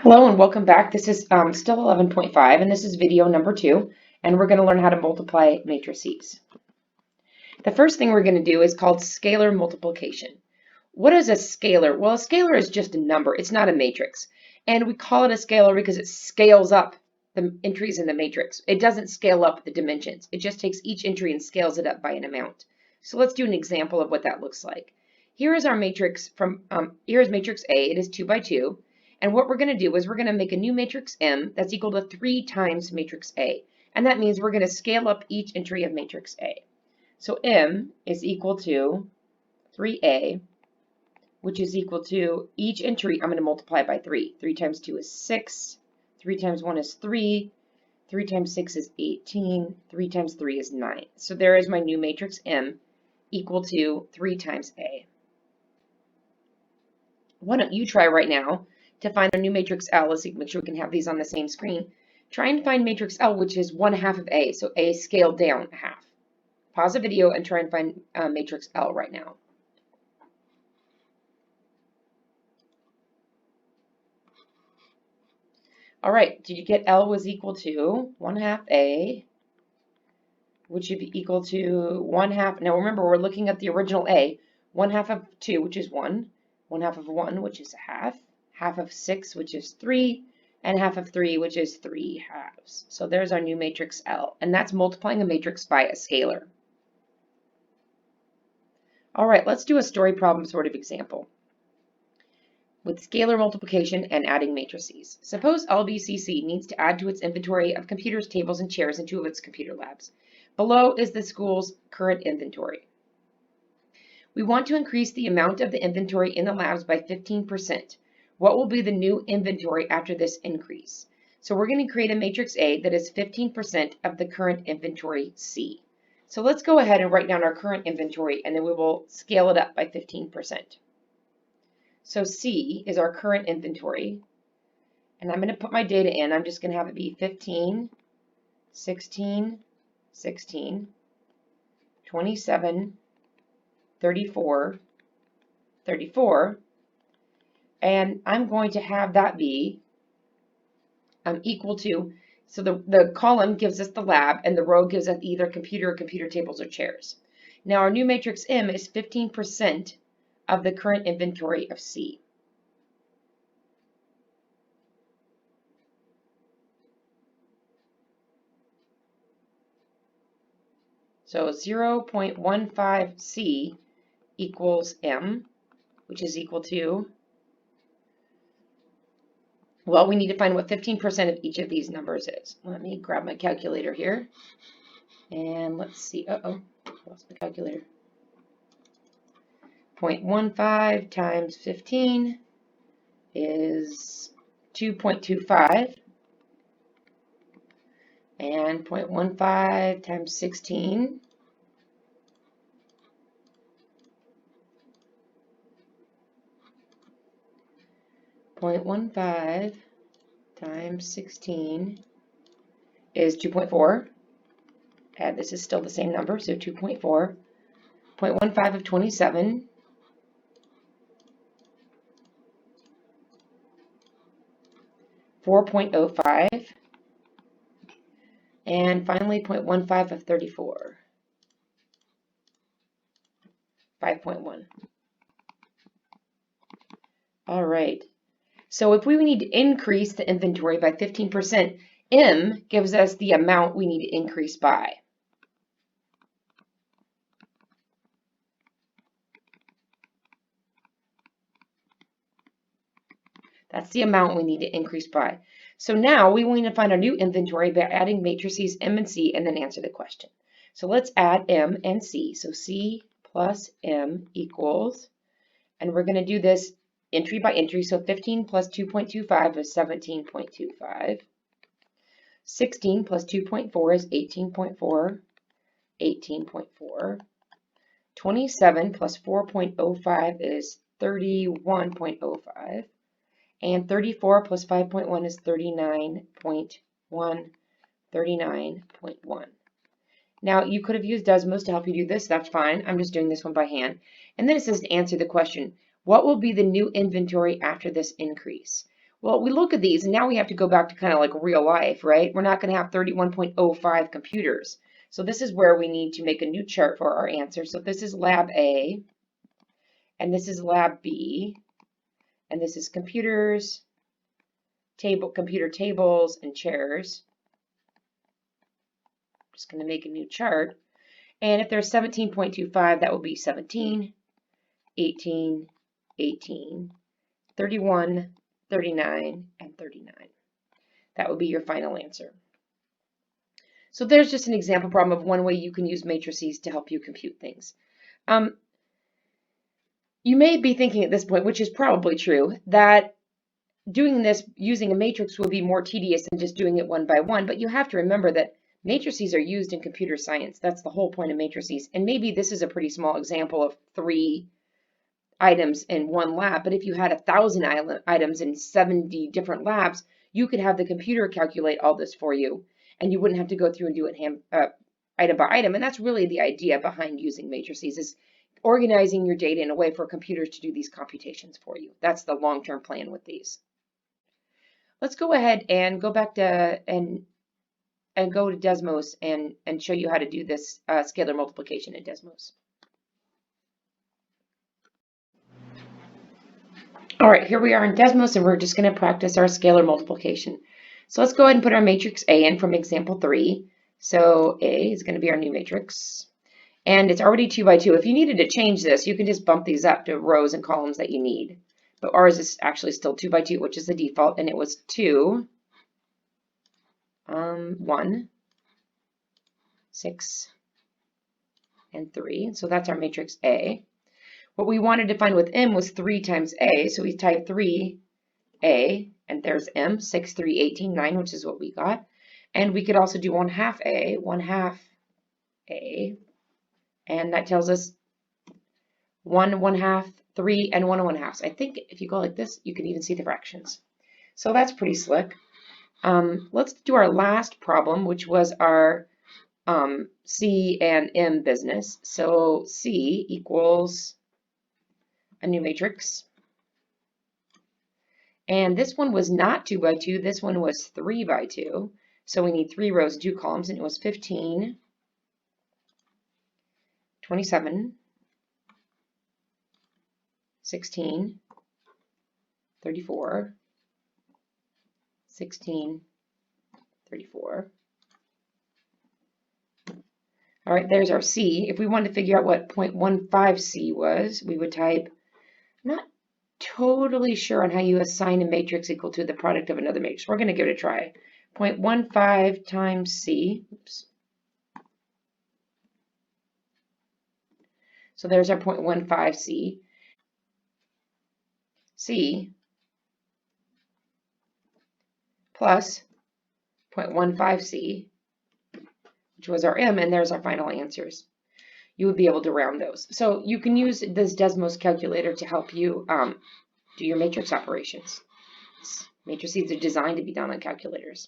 Hello and welcome back. This is still 11.5 and this is video number 2, and we're going to learn how to multiply matrices. The first thing we're going to do is called scalar multiplication. What is a scalar? Well, a scalar is just a number. It's not a matrix. And we call it a scalar because it scales up the entries in the matrix. It doesn't scale up the dimensions. It just takes each entry and scales it up by an amount. So let's do an example of what that looks like. Here is our matrix here's matrix A. It is 2 by 2. And what we're going to do is we're going to make a new matrix M that's equal to 3 times matrix A. And that means we're going to scale up each entry of matrix A. So M is equal to 3A, which is equal to each entry, I'm going to multiply by 3. 3 times 2 is 6. 3 times 1 is 3. 3 times 6 is 18. 3 times 3 is 9. So there is my new matrix M equal to 3 times A. Why don't you try right now to find our new matrix L? Let's make sure we can have these on the same screen. Try and find matrix L, which is 1/2 of A, so A scaled down a half. Pause the video and try and find matrix L right now. All right, did you get L was equal to 1/2 A, which would be equal to 1/2. Now remember, we're looking at the original A. 1/2 of 2, which is 1. 1/2 of 1, which is a half. Half of 6, which is 3. And half of 3, which is 3 halves. So there's our new matrix L. And that's multiplying a matrix by a scalar. All right, let's do a story problem sort of example with scalar multiplication and adding matrices. Suppose LBCC needs to add to its inventory of computers, tables, and chairs in 2 of its computer labs. Below is the school's current inventory. We want to increase the amount of the inventory in the labs by 15%. What will be the new inventory after this increase? So we're going to create a matrix A that is 15% of the current inventory C. So let's go ahead and write down our current inventory, and then we will scale it up by 15%. So C is our current inventory, and I'm going to put my data in. I'm just going to have it be 15, 16, 16, 27, 34, 34, and I'm going to have that be equal to, so the column gives us the lab and the row gives us either computer or computer tables or chairs. Now our new matrix M is 15% of the current inventory of C. So 0.15 C equals M, which is equal to, well, we need to find what 15% of each of these numbers is. Let me grab my calculator here. And let's see. Uh-oh, lost my calculator. 0.15 times 15 is 2.25. And 0.15 times 16 0.15 times 16 is 2.4. And this is still the same number, so 2.4. 0.15 of 27 4.05. And finally 0.15 of 34 5.1. All right. So if we need to increase the inventory by 15%, M gives us the amount we need to increase by. That's the amount we need to increase by. So now we want to find our new inventory by adding matrices M and C and then answer the question. So let's add M and C. So C plus M equals, and we're going to do this entry by entry. So 15 plus 2.25 is 17.25. 16 plus 2.4 is 18.4. 18.4. 27 plus 4.05 is 31.05. And 34 plus 5.1 is 39.1. 39.1. Now, you could have used Desmos to help you do this. That's fine. I'm just doing this one by hand. And then it says to answer the question, what will be the new inventory after this increase? Well, we look at these and now we have to go back to kind of like real life, right? We're not going to have 31.05 computers. So this is where we need to make a new chart for our answer. So this is lab A, and this is lab B, and this is computers, computer tables, and chairs. I'm just going to make a new chart. And if there's 17.25, that will be 17, 18, 18, 31, 39, and 39. That would be your final answer. So there's just an example problem of one way you can use matrices to help you compute things. You may be thinking at this point, which is probably true, that doing this using a matrix will be more tedious than just doing it one by one, but you have to remember that matrices are used in computer science. That's the whole point of matrices. And maybe this is a pretty small example of 3 items in one lab, but if you had 1,000 items in 70 different labs, you could have the computer calculate all this for you, and you wouldn't have to go through and do it item by item. And that's really the idea behind using matrices, is organizing your data in a way for computers to do these computations for you. That's the long-term plan with these. Let's go ahead and go back to and go to Desmos and show you how to do this scalar multiplication in Desmos. All right, here we are in Desmos, and we're just going to practice our scalar multiplication. So let's go ahead and put our matrix A in from example 3. So A is going to be our new matrix, and it's already 2 by 2. If you needed to change this, you can just bump these up to rows and columns that you need. But ours is actually still 2 by 2, which is the default, and it was 2, 1, 6, and 3. So that's our matrix A. What we wanted to find with M was 3 times A, so we type 3A, and there's M, 6, 3, 18, 9, which is what we got. And we could also do 1/2 A, 1/2 A, and that tells us 1 1/2, 3, and 1 1/2. I think if you go like this, you can even see the fractions. So that's pretty slick. Let's do our last problem, which was our C and M business. So C equals a new matrix. And this one was not 2 by 2, this one was 3 by 2. So we need 3 rows and 2 columns, and it was 15, 27, 16, 34, 16, 34. All right, there's our C. If we wanted to figure out what 0.15 C was, we would type, I'm not totally sure on how you assign a matrix equal to the product of another matrix. We're going to give it a try. 0.15 times C. Oops. So there's our 0.15 C. C plus 0.15 C, which was our M, and there's our final answers. You would be able to round those. So you can use this Desmos calculator to help you do your matrix operations. Matrices are designed to be done on calculators.